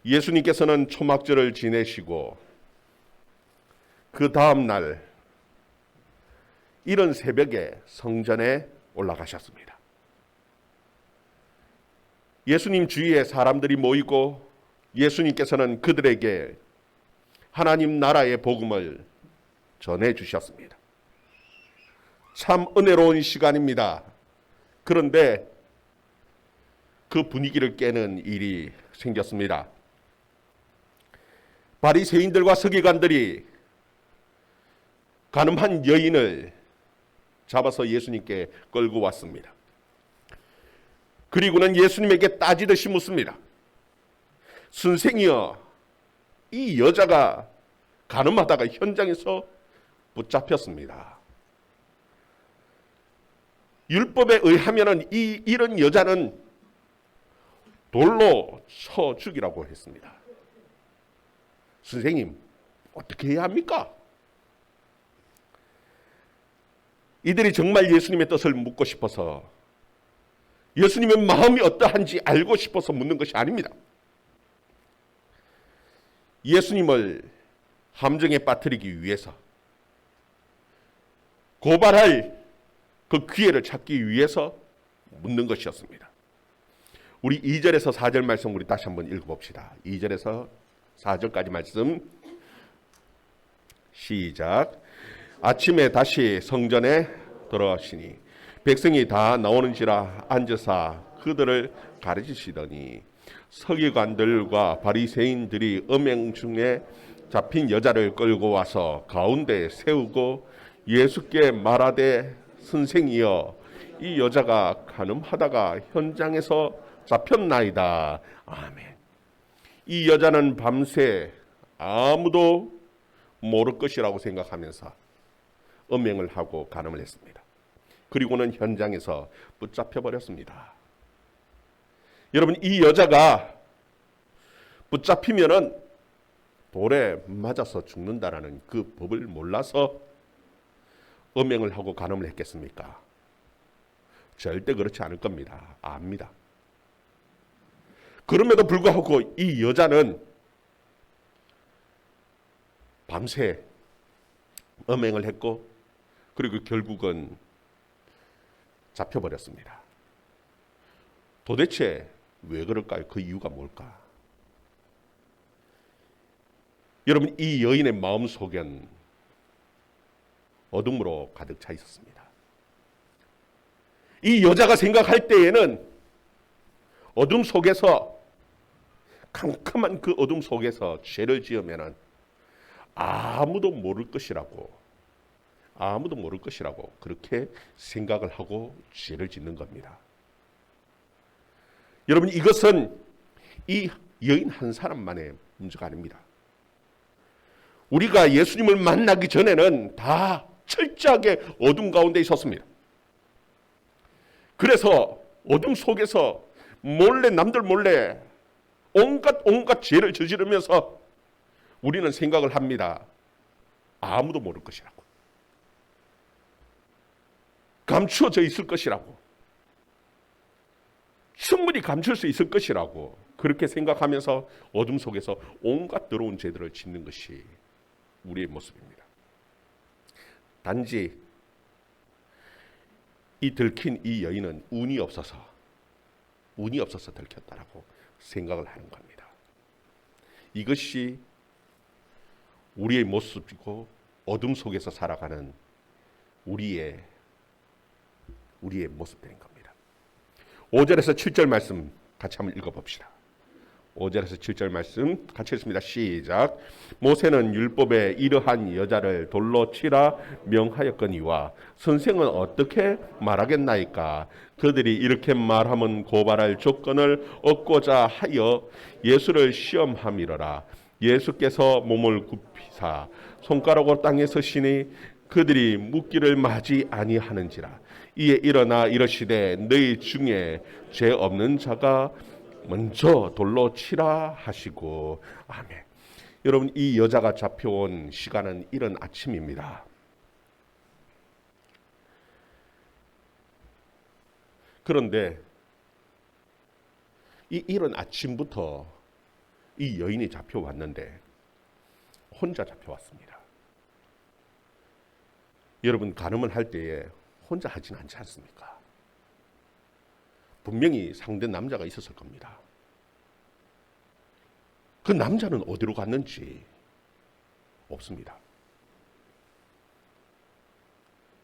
예수님께서는 초막절을 지내시고 그 다음 날 이른 새벽에 성전에 올라가셨습니다. 예수님 주위에 사람들이 모이고 예수님께서는 그들에게 하나님 나라의 복음을 전해 주셨습니다. 참 은혜로운 시간입니다. 그런데 그 분위기를 깨는 일이 생겼습니다. 바리새인들과 서기관들이 간음한 여인을 잡아서 예수님께 끌고 왔습니다. 그리고는 예수님에게 따지듯이 묻습니다. 선생이여, 이 여자가 간음하다가 현장에서 붙잡혔습니다. 율법에 의하면 이런 여자는 돌로 쳐 죽이라고 했습니다. 선생님, 어떻게 해야 합니까? 이들이 정말 예수님의 뜻을 묻고 싶어서, 예수님의 마음이 어떠한지 알고 싶어서 묻는 것이 아닙니다. 예수님을 함정에 빠뜨리기 위해서, 고발할 그 기회를 찾기 위해서 묻는 것이었습니다. 우리 2절에서 4절 말씀 우리 다시 한번 읽어봅시다. 2절에서 4절까지 말씀 시작. 아침에 다시 성전에 들어가시니 백성이 다 나오는지라 앉으사 그들을 가르치시더니 서기관들과 바리새인들이 음행 중에 잡힌 여자를 끌고 와서 가운데 세우고 예수께 말하되 선생이여, 이 여자가 간음하다가 현장에서 잡혔나이다. 아멘. 이 여자는 밤새 아무도 모를 것이라고 생각하면서 음행을 하고 간음을 했습니다. 그리고는 현장에서 붙잡혀 버렸습니다. 여러분, 이 여자가 붙잡히면은 돌에 맞아서 죽는다라는 그 법을 몰라서 음행을 하고 간음을 했겠습니까? 절대 그렇지 않을 겁니다. 압니다. 그럼에도 불구하고 이 여자는 밤새 음행을 했고 그리고 결국은 잡혀버렸습니다. 도대체 왜 그럴까요? 그 이유가 뭘까? 여러분, 이 여인의 마음속엔 어둠으로 가득 차 있었습니다. 이 여자가 생각할 때에는 어둠 속에서, 캄캄한 그 어둠 속에서 죄를 지으면 아무도 모를 것이라고 그렇게 생각을 하고 죄를 짓는 겁니다. 여러분, 이것은 이 여인 한 사람만의 문제가 아닙니다. 우리가 예수님을 만나기 전에는 다 철저하게 어둠 가운데 있었습니다. 그래서 어둠 속에서 몰래, 남들 몰래 온갖 죄를 저지르면서 우리는 생각을 합니다. 아무도 모를 것이라고, 감추어져 있을 것이라고, 충분히 감출 수 있을 것이라고 그렇게 생각하면서 어둠 속에서 온갖 더러운 죄들을 짓는 것이 우리의 모습입니다. 단지 이 들킨 이 여인은 운이 없어서 들켰다라고 생각을 하는 겁니다. 이것이 우리의 모습이고 어둠 속에서 살아가는 우리의 모습들인 겁니다. 5절에서 7절 말씀 같이 한번 읽어봅시다. 5절에서 7절 말씀 같이 읽습니다. 시작. 모세는 율법에 이러한 여자를 돌로 치라 명하였거니와 선생은 어떻게 말하겠나이까? 그들이 이렇게 말하면 고발할 조건을 얻고자 하여 예수를 시험함이러라. 예수께서 몸을 굽히사 손가락으로 땅에 서시니 그들이 묻기를 마지 아니하는지라. 이에 일어나 이르시되 너희 중에 죄 없는 자가 먼저 돌로 치라 하시고. 아멘. 여러분, 이 여자가 잡혀온 시간은 이른 아침입니다. 그런데 이 이른 아침부터 이 여인이 잡혀왔는데 혼자 잡혀왔습니다. 여러분, 간음을 할 때에 혼자 하진 않지 않습니까? 분명히 상대 남자가 있었을 겁니다. 그 남자는 어디로 갔는지 없습니다.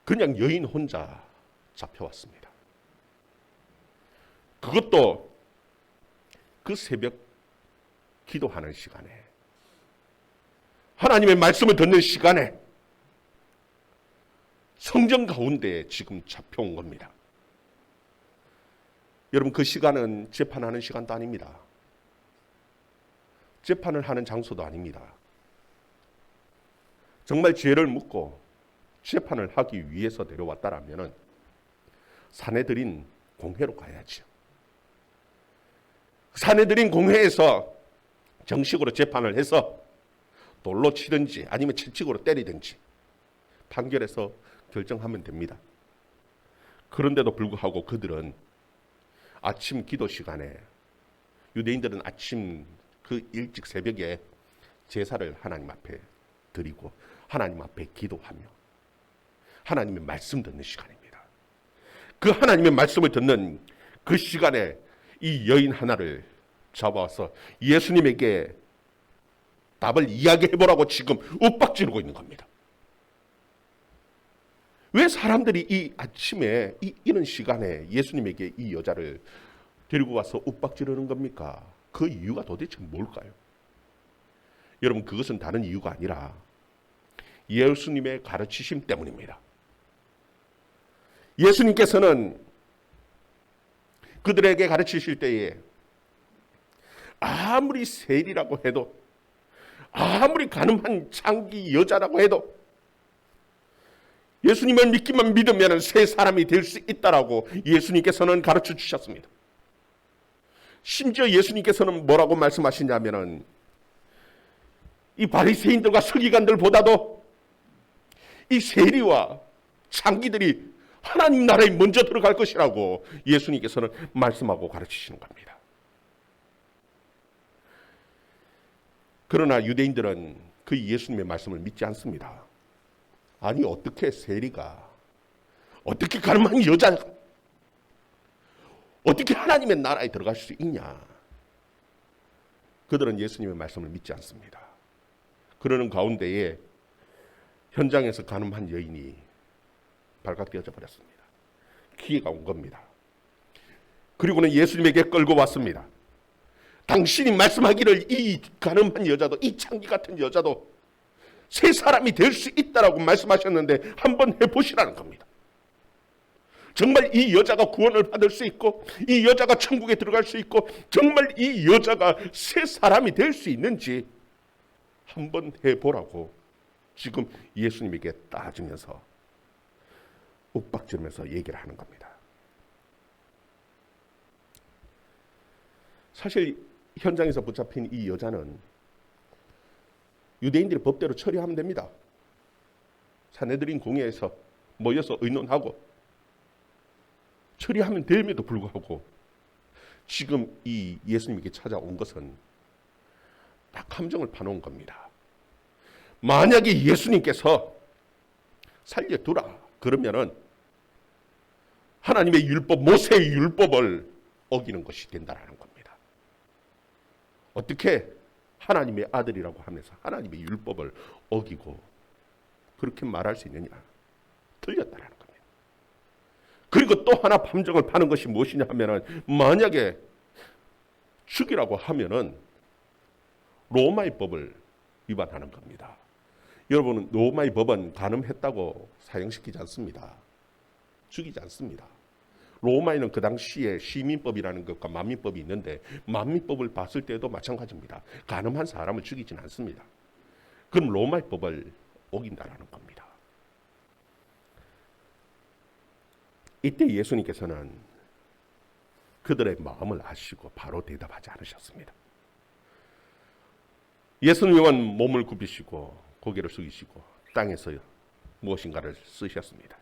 그냥 여인 혼자 잡혀왔습니다. 그것도 그 새벽 기도하는 시간에, 하나님의 말씀을 듣는 시간에 성전 가운데 지금 잡혀온 겁니다. 여러분, 그 시간은 재판하는 시간도 아닙니다. 재판을 하는 장소도 아닙니다. 정말 죄를 묻고 재판을 하기 위해서 데려왔다라면 사내들인 공회로 가야죠. 사내들인 공회에서 정식으로 재판을 해서 돌로 치든지 아니면 채찍으로 때리든지 판결해서 결정하면 됩니다. 그런데도 불구하고 그들은 아침 기도 시간에, 유대인들은 아침 그 일찍 새벽에 제사를 하나님 앞에 드리고 하나님 앞에 기도하며 하나님의 말씀 듣는 시간입니다. 그 하나님의 말씀을 듣는 그 시간에 이 여인 하나를 잡아와서 예수님에게 답을 이야기해보라고 지금 윽박지르고 있는 겁니다. 왜 사람들이 이 아침에 이런 시간에 예수님에게 이 여자를 데리고 와서 윽박지르는 겁니까? 그 이유가 도대체 뭘까요? 여러분, 그것은 다른 이유가 아니라 예수님의 가르치심 때문입니다. 예수님께서는 그들에게 가르치실 때에 아무리 세리라고 해도, 아무리 가늠한 창기 여자라고 해도 예수님을 믿기만 믿으면 새 사람이 될 수 있다라고 예수님께서는 가르쳐 주셨습니다. 심지어 예수님께서는 뭐라고 말씀하시냐면은 이 바리새인들과 서기관들보다도 이 세리와 창기들이 하나님 나라에 먼저 들어갈 것이라고 예수님께서는 말씀하고 가르치시는 겁니다. 그러나 유대인들은 그 예수님의 말씀을 믿지 않습니다. 아니, 어떻게 세리가, 어떻게 가늠한 여자가 어떻게 하나님의 나라에 들어갈 수 있냐? 그들은 예수님의 말씀을 믿지 않습니다. 그러는 가운데에 현장에서 가늠한 여인이 발각되어져 버렸습니다. 기회가 온 겁니다. 그리고는 예수님에게 끌고 왔습니다. 당신이 말씀하기를 이 가늠한 여자도, 이 창기 같은 여자도 새 사람이 될 수 있다라고 말씀하셨는데 한번 해보시라는 겁니다. 정말 이 여자가 구원을 받을 수 있고 이 여자가 천국에 들어갈 수 있고 정말 이 여자가 새 사람이 될 수 있는지 한번 해보라고 지금 예수님에게 따지면서 윽박지르면서 얘기를 하는 겁니다. 사실 현장에서 붙잡힌 이 여자는 유대인들이 법대로 처리하면 됩니다. 사내들인 공회에서 모여서 의논하고 처리하면 됨에도 불구하고 지금 이 예수님에게 찾아온 것은 딱 함정을 파놓은 겁니다. 만약에 예수님께서 살려두라 그러면은 하나님의 율법, 모세의 율법을 어기는 것이 된다라는 겁니다. 어떻게 하나님의 아들이라고 하면서 하나님의 율법을 어기고 그렇게 말할 수 있느냐? 틀렸다라는 겁니다. 그리고 또 하나 함정을 파는 것이 무엇이냐 하면은 만약에 죽이라고 하면은 로마의 법을 위반하는 겁니다. 여러분, 로마의 법은 간음했다고 사형시키지 않습니다. 죽이지 않습니다. 로마에는 그 당시에 시민법이라는 것과 만민법이 있는데 만민법을 봤을 때도 마찬가지입니다. 간음한 사람을 죽이지는 않습니다. 그럼 로마의 법을 어긴다라는 겁니다. 이때 예수님께서는 그들의 마음을 아시고 바로 대답하지 않으셨습니다. 예수님은 몸을 굽히시고 고개를 숙이시고 땅에서 무엇인가를 쓰셨습니다.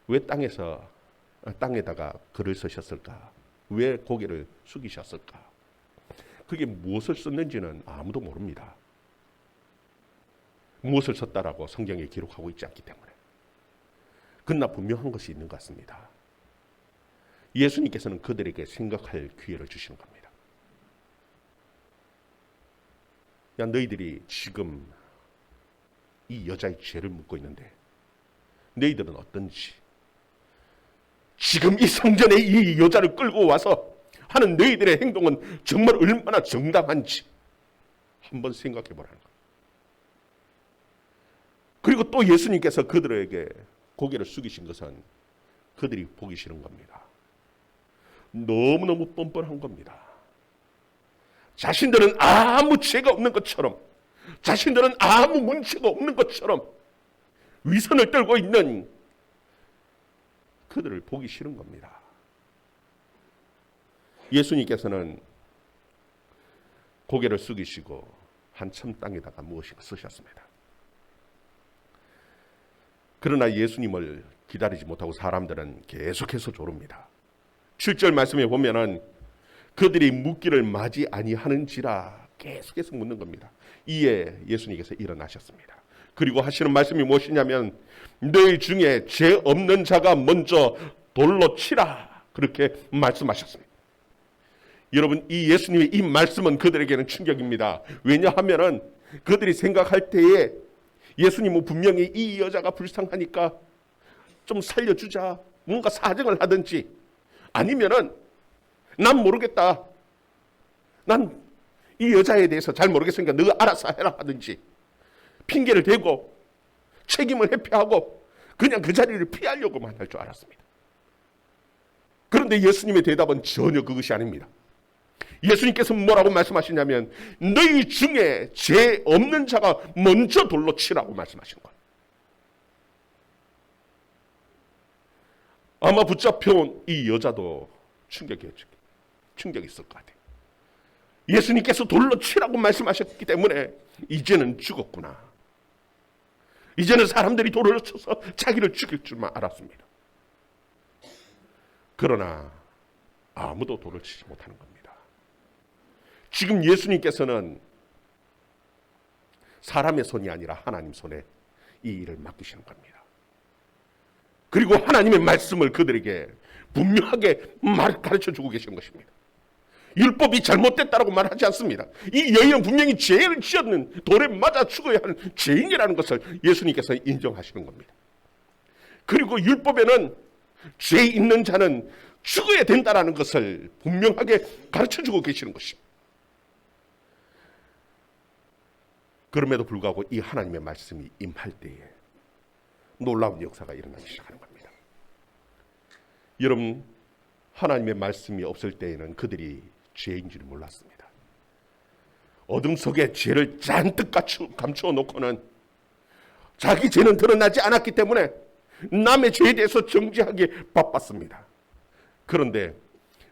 왜 땅에다가 글을 쓰셨을까? 왜 고개를 숙이셨을까? 그게 무엇을 썼는지는 아무도 모릅니다. 무엇을 썼다라고 성경에 기록하고 있지 않기 때문에. 그러나 분명한 것이 있는 것 같습니다. 예수님께서는 그들에게 생각할 기회를 주시는 겁니다. 야, 너희들이 지금 이 여자의 죄를 묻고 있는데 너희들은 어떤지, 지금 이 성전에 이 여자를 끌고 와서 하는 너희들의 행동은 정말 얼마나 정당한지 한번 생각해 보라는 거예요. 그리고 또 예수님께서 그들에게 고개를 숙이신 것은 그들이 보기 싫은 겁니다. 너무너무 뻔뻔한 겁니다. 자신들은 아무 죄가 없는 것처럼, 자신들은 아무 문제가 없는 것처럼 위선을 떨고 있는 그들을 보기 싫은 겁니다. 예수님께서는 고개를 숙이시고 한참 땅에다가 무엇인가 쓰셨습니다. 그러나 예수님을 기다리지 못하고 사람들은 계속해서 조릅니다. 7절 말씀에 보면은 그들이 묻기를 마지 아니하는지라 계속해서 묻는 겁니다. 이에 예수님께서 일어나셨습니다. 그리고 하시는 말씀이 무엇이냐면 너희 중에 죄 없는 자가 먼저 돌로 치라, 그렇게 말씀하셨습니다. 여러분, 이 예수님의 이 말씀은 그들에게는 충격입니다. 왜냐하면은 그들이 생각할 때에 예수님은 분명히 이 여자가 불쌍하니까 좀 살려주자, 뭔가 사정을 하든지, 아니면은 난 모르겠다, 난 이 여자에 대해서 잘 모르겠으니까 너가 알아서 해라 하든지 핑계를 대고 책임을 회피하고 그냥 그 자리를 피하려고만 할 줄 알았습니다. 그런데 예수님의 대답은 전혀 그것이 아닙니다. 예수님께서 뭐라고 말씀하시냐면 너희 중에 죄 없는 자가 먼저 돌로 치라고 말씀하시는 거예요. 아마 붙잡혀온 이 여자도 충격이 있을 것 같아요. 예수님께서 돌로 치라고 말씀하셨기 때문에 이제는 죽었구나, 이제는 사람들이 돌을 쳐서 자기를 죽일 줄만 알았습니다. 그러나 아무도 돌을 치지 못하는 겁니다. 지금 예수님께서는 사람의 손이 아니라 하나님 손에 이 일을 맡기시는 겁니다. 그리고 하나님의 말씀을 그들에게 분명하게 가르쳐주고 계시는 것입니다. 율법이 잘못됐다라고 말하지 않습니다. 이 여인은 분명히 죄를 지었는, 돌에 맞아 죽어야 하는 죄인이라는 것을 예수님께서 인정하시는 겁니다. 그리고 율법에는 죄 있는 자는 죽어야 된다는 것을 분명하게 가르쳐주고 계시는 것입니다. 그럼에도 불구하고 이 하나님의 말씀이 임할 때에 놀라운 역사가 일어나기 시작하는 겁니다. 여러분, 하나님의 말씀이 없을 때에는 그들이 죄인 줄 몰랐습니다. 어둠 속에 죄를 잔뜩 감추어 놓고는 자기 죄는 드러나지 않았기 때문에 남의 죄에 대해서 정죄하기에 바빴습니다. 그런데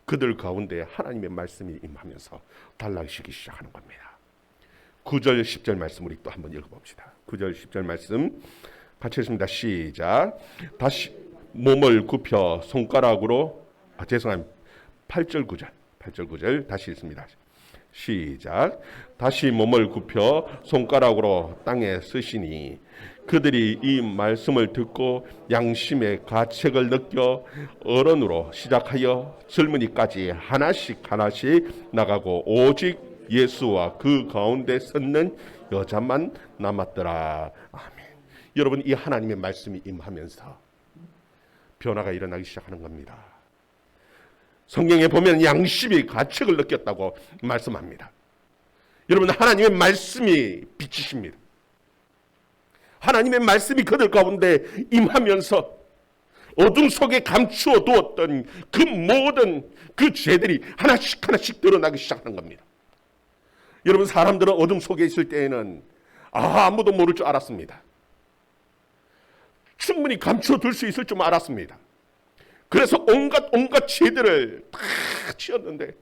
그들 가운데 하나님의 말씀이 임하면서 달라지기 시작하는 겁니다. 9절 10절 말씀 우리 또 한번 읽어봅시다. 9절 10절 말씀 같이 읽습니다. 시작. 다시 몸을 굽혀 손가락으로, 죄송합니다. 8절 9절 다시 읽습니다. 시작. 다시 몸을 굽혀 손가락으로 땅에 쓰시니 그들이 이 말씀을 듣고 양심의 가책을 느껴 어른으로 시작하여 젊은이까지 하나씩 나가고 오직 예수와 그 가운데 섰는 여자만 남았더라. 아멘. 여러분, 이 하나님의 말씀이 임하면서 변화가 일어나기 시작하는 겁니다. 성경에 보면 양심이 가책을 느꼈다고 말씀합니다. 여러분, 하나님의 말씀이 빛이십니다. 하나님의 말씀이 그들 가운데 임하면서 어둠 속에 감추어 두었던 그 모든 그 죄들이 하나씩 드러나기 시작하는 겁니다. 여러분, 사람들은 어둠 속에 있을 때에는 아무도 모를 줄 알았습니다. 충분히 감추어 둘 수 있을 줄 알았습니다. 그래서 온갖 죄들을 다 지었는데,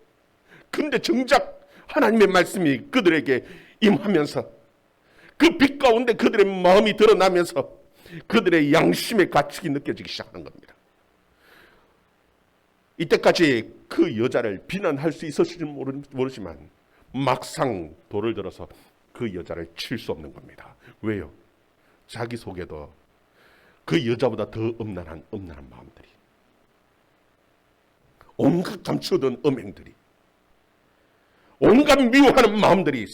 근데 정작 하나님의 말씀이 그들에게 임하면서 그 빛 가운데 그들의 마음이 드러나면서 그들의 양심의 가책이 느껴지기 시작하는 겁니다. 이때까지 그 여자를 비난할 수 있었을지 모르지만 막상 돌을 들어서 그 여자를 칠 수 없는 겁니다. 왜요? 자기 속에도 그 여자보다 더 음란한 마음들이, 온갖 감추던 음행들이, 온갖 미워하는 마음들이,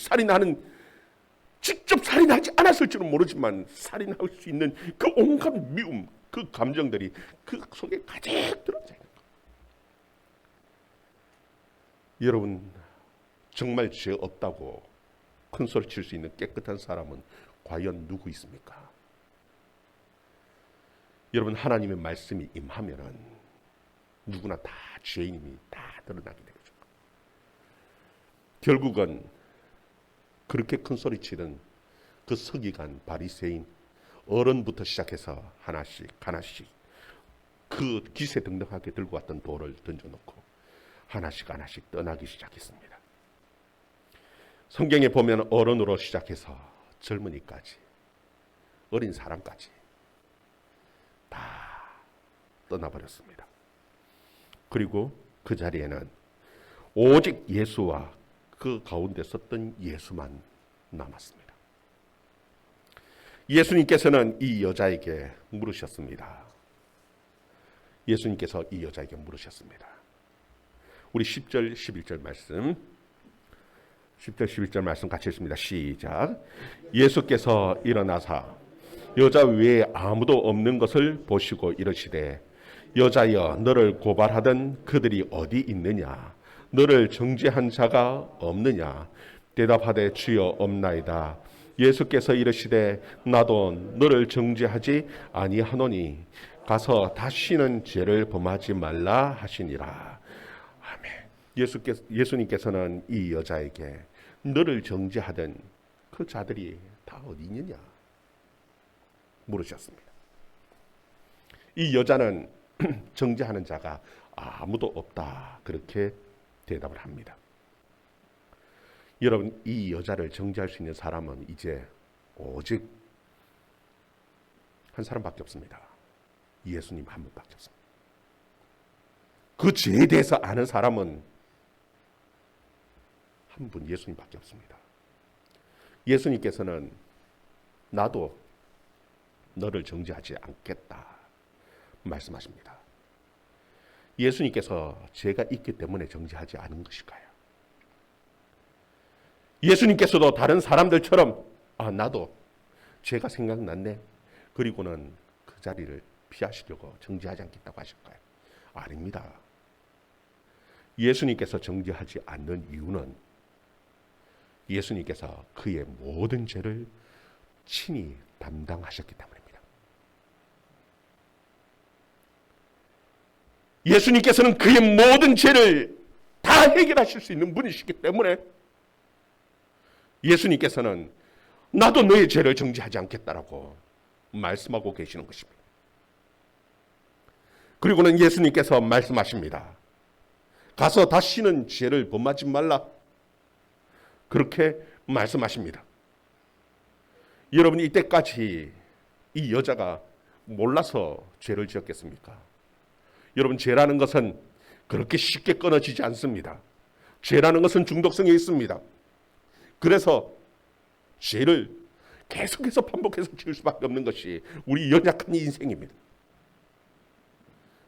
직접 살인하지 않았을지는 모르지만 살인할 수 있는 그 온갖 미움, 그 감정들이 그 속에 가득 들어있는 거예요. 여러분, 정말 죄 없다고 큰 소리 칠 수 있는 깨끗한 사람은 과연 누구 있습니까? 여러분, 하나님의 말씀이 임하면은 누구나 다 죄인임이 다 드러나게 되죠. 결국은 그렇게 큰 소리 치는 그 서기관 바리새인 어른부터 시작해서 하나씩 그 기세등등하게 들고 왔던 돌을 던져놓고 하나씩 떠나기 시작했습니다. 성경에 보면 어른으로 시작해서 젊은이까지, 어린 사람까지 다 떠나버렸습니다. 그리고 그 자리에는 오직 예수와 그 가운데 섰던 예수만 남았습니다. 예수님께서는 이 여자에게 물으셨습니다. 예수님께서 이 여자에게 물으셨습니다. 우리 10절 11절 말씀, 10절 11절 말씀 같이 읽습니다. 시작. 예수께서 일어나사 여자 외에 아무도 없는 것을 보시고 이르시되 여자여, 너를 고발하던 그들이 어디 있느냐? 너를 정죄한 자가 없느냐? 대답하되 주여 없나이다. 예수께서 이르시되 나도 너를 정죄하지 아니하노니 가서 다시는 죄를 범하지 말라 하시니라. 아멘. 예수님께서는 이 여자에게 너를 정죄하던 그 자들이 다 어디 있느냐 물으셨습니다. 이 여자는 정죄하는 자가 아무도 없다, 그렇게 대답을 합니다. 여러분, 이 여자를 정죄할 수 있는 사람은 이제 오직 한 사람밖에 없습니다. 예수님 한 분밖에 없습니다. 그 죄에 대해서 아는 사람은 한 분, 예수님밖에 없습니다. 예수님께서는 나도 너를 정죄하지 않겠다 말씀하십니다. 예수님께서 죄가 있기 때문에 정죄하지 않은 것일까요? 예수님께서도 다른 사람들처럼 나도 죄가 생각났네, 그리고는 그 자리를 피하시려고 정죄하지 않겠다고 하실까요? 아닙니다. 예수님께서 정죄하지 않는 이유는 예수님께서 그의 모든 죄를 친히 담당하셨기 때문입니다. 예수님께서는 그의 모든 죄를 다 해결하실 수 있는 분이시기 때문에 예수님께서는 나도 너의 죄를 정죄하지 않겠다라고 말씀하고 계시는 것입니다. 그리고는 예수님께서 말씀하십니다. 가서 다시는 죄를 범하지 말라, 그렇게 말씀하십니다. 여러분, 이때까지 이 여자가 몰라서 죄를 지었겠습니까? 여러분, 죄라는 것은 그렇게 쉽게 끊어지지 않습니다. 죄라는 것은 중독성이 있습니다. 그래서 죄를 계속해서 반복해서 지을 수밖에 없는 것이 우리 연약한 인생입니다.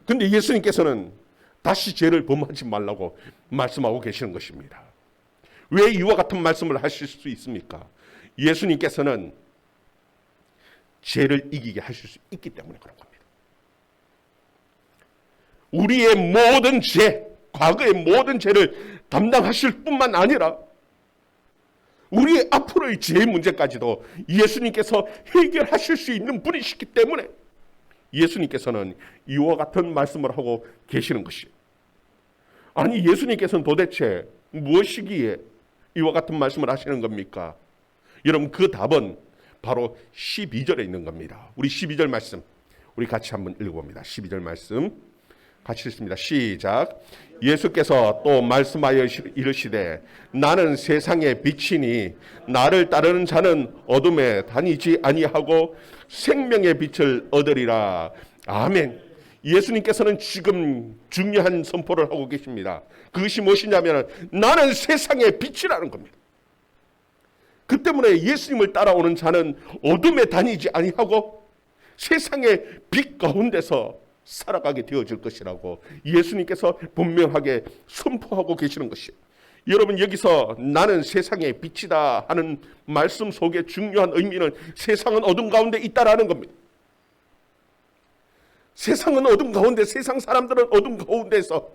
그런데 예수님께서는 다시 죄를 범하지 말라고 말씀하고 계시는 것입니다. 왜 이와 같은 말씀을 하실 수 있습니까? 예수님께서는 죄를 이기게 하실 수 있기 때문에 그런 겁니다. 우리의 모든 죄, 과거의 모든 죄를 담당하실 뿐만 아니라 우리의 앞으로의 죄 문제까지도 예수님께서 해결하실 수 있는 분이시기 때문에 예수님께서는 이와 같은 말씀을 하고 계시는 것이에요. 아니, 예수님께서는 도대체 무엇이기에 이와 같은 말씀을 하시는 겁니까? 여러분, 그 답은 바로 12절에 있는 겁니다. 우리 12절 말씀 우리 같이 한번 읽어봅니다. 12절 말씀 같이 읽습니다. 시작. 예수께서 또 말씀하여 이르시되 나는 세상의 빛이니 나를 따르는 자는 어둠에 다니지 아니하고 생명의 빛을 얻으리라. 아멘. 예수님께서는 지금 중요한 선포를 하고 계십니다. 그것이 무엇이냐면 나는 세상의 빛이라는 겁니다. 그 때문에 예수님을 따라오는 자는 어둠에 다니지 아니하고 세상의 빛 가운데서 살아가게 되어질 것이라고 예수님께서 분명하게 선포하고 계시는 것이에요. 여러분, 여기서 나는 세상의 빛이다 하는 말씀 속에 중요한 의미는 세상은 어둠 가운데 있다라는 겁니다. 세상은 어둠 가운데, 세상 사람들은 어둠 가운데서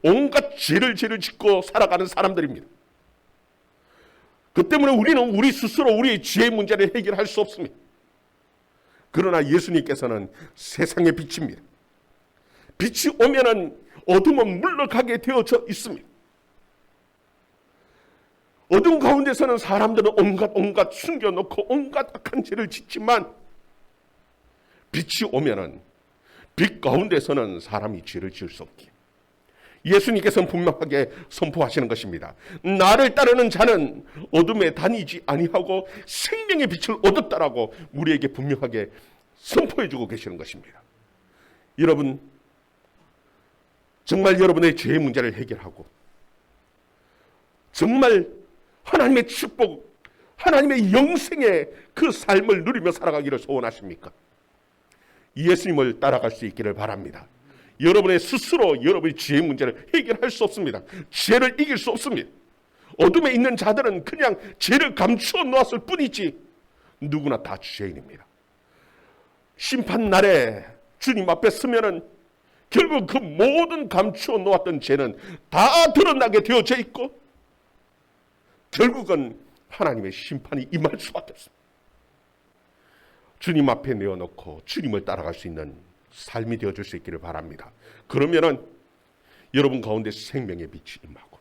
온갖 죄를 짓고 살아가는 사람들입니다. 그 때문에 우리는 우리 스스로 우리의 죄의 문제를 해결할 수 없습니다. 그러나 예수님께서는 세상의 빛입니다. 빛이 오면은 어둠은 물러가게 되어져 있습니다. 어둠 가운데서는 사람들은 온갖 숨겨놓고 온갖 악한 죄를 짓지만 빛이 오면은 빛 가운데서는 사람이 죄를 지을 수 없기에 예수님께서는 분명하게 선포하시는 것입니다. 나를 따르는 자는 어둠에 다니지 아니하고 생명의 빛을 얻었다라고 우리에게 분명하게 선포해주고 계시는 것입니다. 여러분, 정말 여러분의 죄의 문제를 해결하고 정말 하나님의 축복, 하나님의 영생의 그 삶을 누리며 살아가기를 소원하십니까? 예수님을 따라갈 수 있기를 바랍니다. 여러분의 스스로 여러분의 죄의 문제를 해결할 수 없습니다. 죄를 이길 수 없습니다. 어둠에 있는 자들은 그냥 죄를 감추어 놓았을 뿐이지 누구나 다 죄인입니다. 심판 날에 주님 앞에 서면은 결국 그 모든 감추어 놓았던 죄는 다 드러나게 되어져 있고 결국은 하나님의 심판이 임할 수밖에 없습니다. 주님 앞에 내어놓고 주님을 따라갈 수 있는 삶이 되어줄 수 있기를 바랍니다. 그러면은 여러분 가운데 생명의 빛이 임하고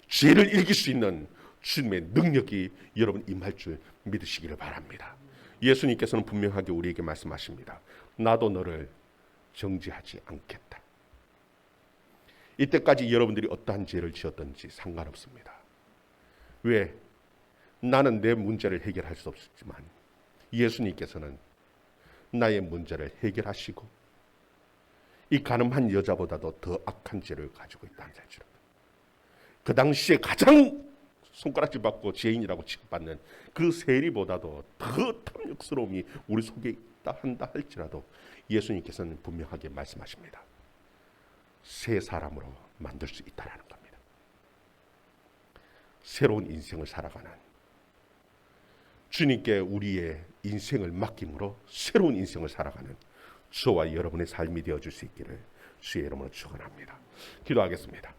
죄를 이길 수 있는 주님의 능력이 여러분 임할 줄 믿으시기를 바랍니다. 예수님께서는 분명하게 우리에게 말씀하십니다. 나도 너를 정죄하지 않겠다. 이때까지 여러분들이 어떠한 죄를 지었든지 상관없습니다. 왜? 나는 내 문제를 해결할 수 없지만 예수님께서는 나의 문제를 해결하시고 이 가늠한 여자보다도 더 악한 죄를 가지고 있다는 사실입니다. 그 당시에 가장 손가락질 받고 죄인이라고 취급받는 그 세리보다도 더 탐욕스러움이 우리 속에 있다 한다 할지라도 예수님께서는 분명하게 말씀하십니다. 새 사람으로 만들 수 있다는 겁니다. 새로운 인생을 살아가는 주님께 우리의 인생을 맡김으로 새로운 인생을 살아가는 저와 여러분의 삶이 되어줄 수 있기를 주의 이름으로 축원합니다. 기도하겠습니다.